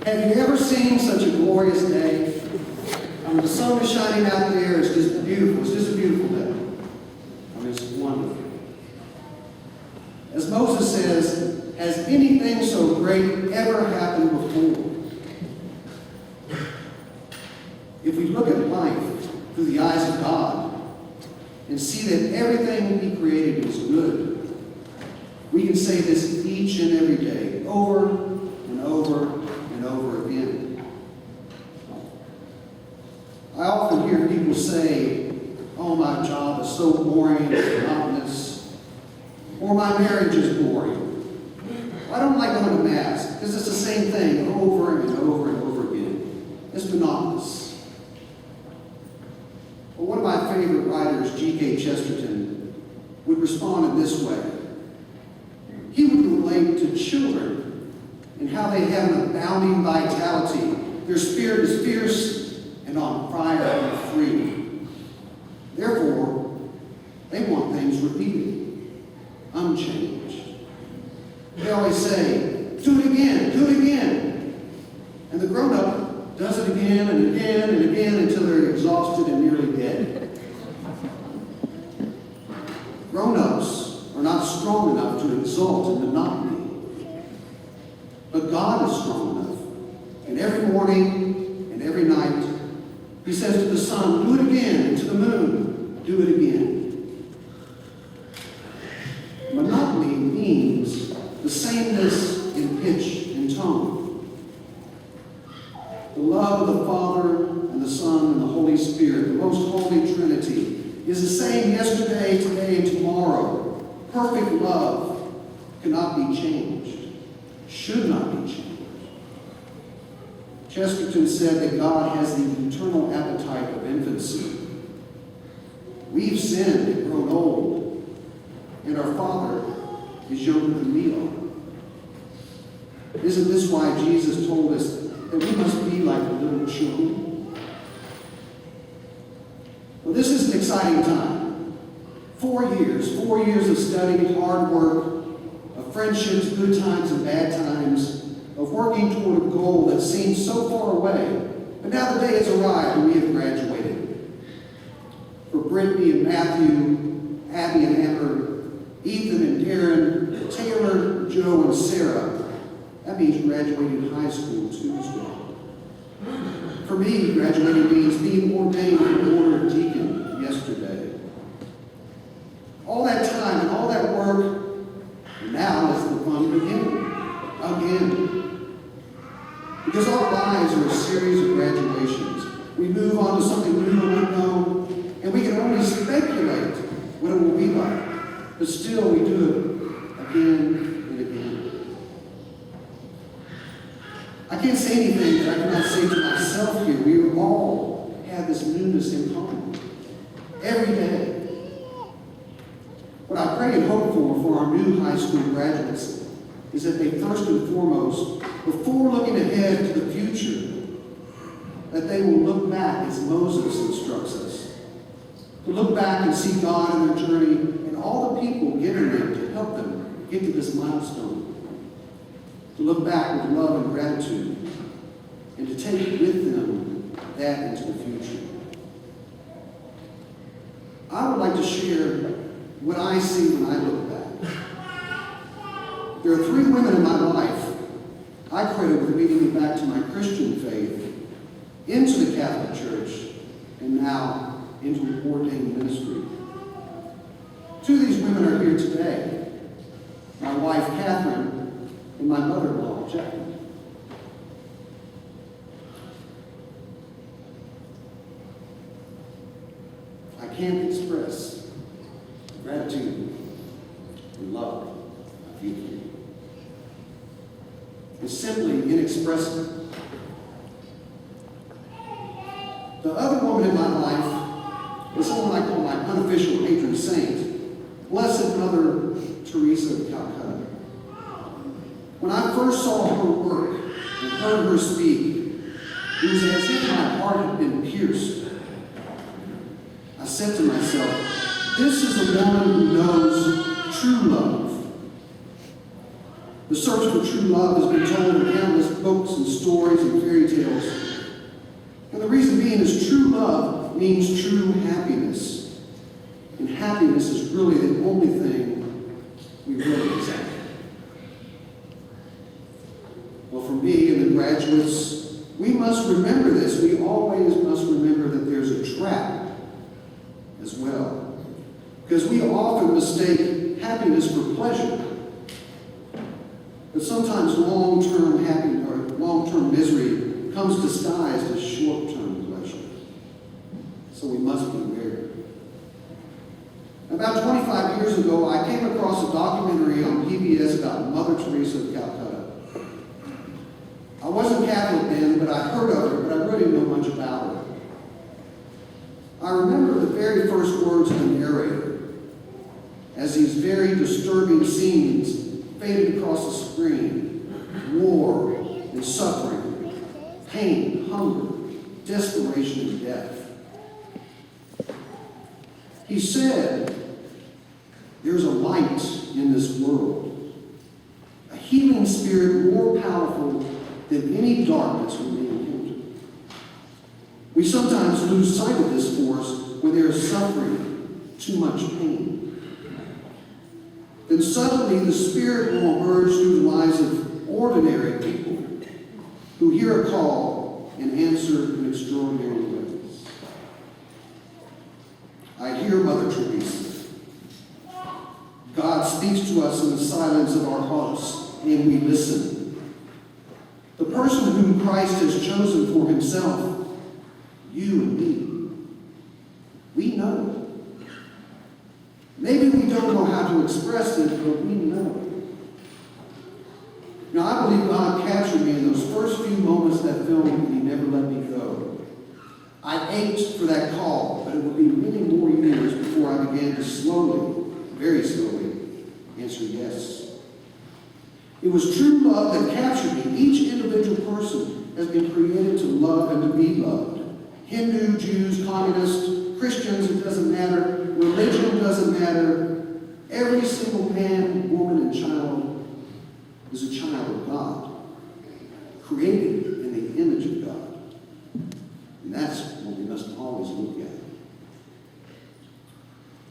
Have you ever seen such a glorious day? The sun is shining out there. It's just beautiful. It's just a beautiful day. It's wonderful. As Moses says, has anything so great ever happened before? If we look at life through the eyes of God and see that everything He created is good, we can say this each and every day, over and over and over again. I often hear people say, oh, my job is so boring and monotonous, or my marriage is boring. I don't like going to Mass because it's the same thing over and over and over again. It's monotonous. Well, one of my favorite writers, G.K. Chesterton, would respond in this way. He would relate to children and how they have an abounding vitality. Their spirit is fierce and on fire and free. Therefore, they want things repeated, unchanged. They always say, do it again, and the grown-up does it again and again and again until they're exhausted and nearly dead. Grown-ups are not strong enough to exult in monotony, but God is strong enough. And every morning and every night, He says to the sun, do it again, and to the moon, do it again. Monotony means the sameness in pitch and tone. The love of the Father and the Son and the Holy Spirit, the most holy Trinity, is the same yesterday, today, and tomorrow. Perfect love cannot be changed, should not be changed. Chesterton said that God has the eternal appetite of infancy. We've sinned and grown old, and our Father is younger than we are. Isn't this why Jesus told us that we must be like little children? Well, this is an exciting time. 4 years of study, hard work, of friendships, good times and bad times, of working toward a goal that seems so far away. But now the day has arrived and we have graduated. For Brittany and Matthew, Abby and Amber, Ethan and Darren, Taylor, Joe and Sarah, that means graduating high school Tuesday. For me, graduating means being ordained in the order of Deacon yesterday. All that time and all that work, and now is the fun beginning. Again. Because our lives are a series of graduations. We move on to something new and unknown, and we can only speculate what it will be like. But still, we do it again and again. I can't say anything that I cannot say to myself here. We all have this newness in common. Every day. What I pray and hope for our new high school graduates is that they first and foremost, before looking ahead to the future, that they will look back as Moses instructs us. To look back and see God in their journey and all the people given them to help them get to this milestone. To look back with love and gratitude and to take with them that into the future. I would like to share what I see when I look back. There are 3 women in my life I credit with leading me back to my Christian faith, into the Catholic Church, and now into ordained ministry. 2 of these women are here today. My wife, Catherine, and my mother-in-law, Jackie. I can't express gratitude and love I feel for you. It's simply inexpressible. The other woman in my life is someone I call my unofficial patron saint, Blessed Mother Teresa of Calcutta. When I first saw her work and heard her speak, it was as if my heart had been pierced. I said to myself, this is a woman who knows true love. The search for true true love has been told in countless books and stories and fairy tales. And the reason being is true love means true happiness. And happiness is really the only thing we really desire. Well, for me and the graduates, we must remember this. We always must remember that there's a trap as well. Because we often mistake happiness for pleasure. But sometimes long-term happiness or long-term misery comes disguised as short-term pleasure. So we must beware. About 25 years ago, I came across a documentary on PBS about Mother Teresa of Calcutta. I wasn't Catholic then, but I heard of her, but I really didn't know much about her. I remember the very first words of the narrator as these very disturbing scenes faded across the screen. War and suffering, pain, hunger, desperation, and death. He said, there's a light in this world, a healing spirit more powerful than any darkness we may encounter. We sometimes lose sight of this force when there is suffering, too much pain. Then suddenly the Spirit will emerge through the lives of ordinary people who hear a call and answer in extraordinary ways. I hear Mother Teresa. God speaks to us in the silence of our hearts, and we listen. The person whom Christ has chosen for himself, you and me, we know. Maybe we don't know how to express it, but we know. Now, I believe God captured me in those first few moments of that film, and He never let me go. I ached for that call, but it would be many more years before I began to slowly, very slowly, answer yes. It was true love that captured me. Each individual person has been created to love and to be loved. Hindu, Jews, communists, Christians, it doesn't matter. Religion doesn't matter. Every single man, woman, and child is a child of God, created in the image of God. And that's what we must always look at.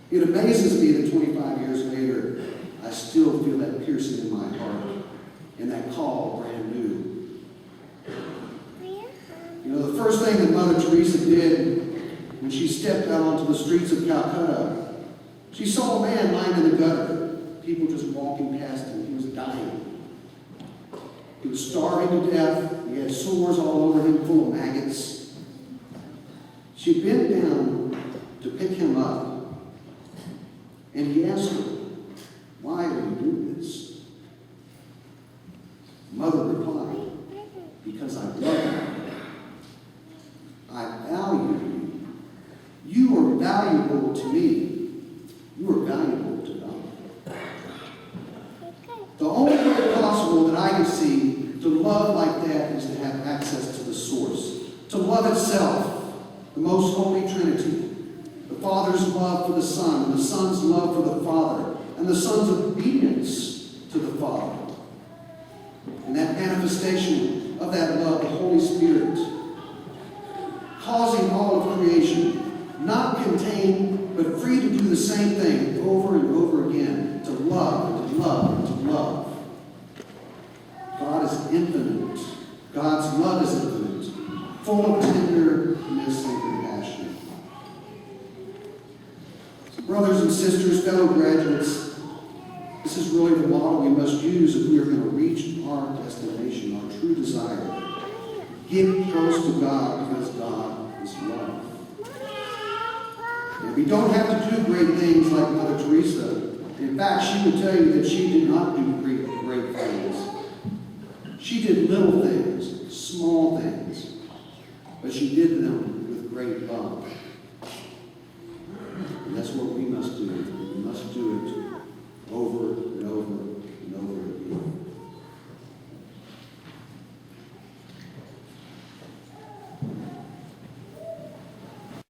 It amazes me that 25 years later, I still feel that piercing in my heart and that call brand new. You know, the first thing that Mother Teresa did when she stepped out onto the streets of Calcutta, she saw a man lying in the gutter. People just walking past him. He was dying. He was starving to death. He had sores all over him full of maggots. She bent down to pick him up, and he asked her, "Why are you doing this?" Mother replied, "Because I love you. I value you. You are valuable to me. You are valuable to God." The only way possible that I can see to love like that is to have access to the source. To love itself, the most holy Trinity. The Father's love for the Son, the Son's love for the Father, and the Son's obedience to the Father. And that manifestation of that love, the Holy Spirit, causing all of creation, not contained, but free to do the same thing over and over again, to love and to love and to love. God is infinite. God's love is infinite, full of tenderness and compassion. So brothers and sisters, fellow graduates, this is really the model we must use if we are going to reach our destination, our true desire. Get close to God because God is love. And we don't have to do great things like Mother Teresa. In fact, she would tell you that she did not do great things. She did little things, small things, but she did them with great love. And that's what we must do. We must do it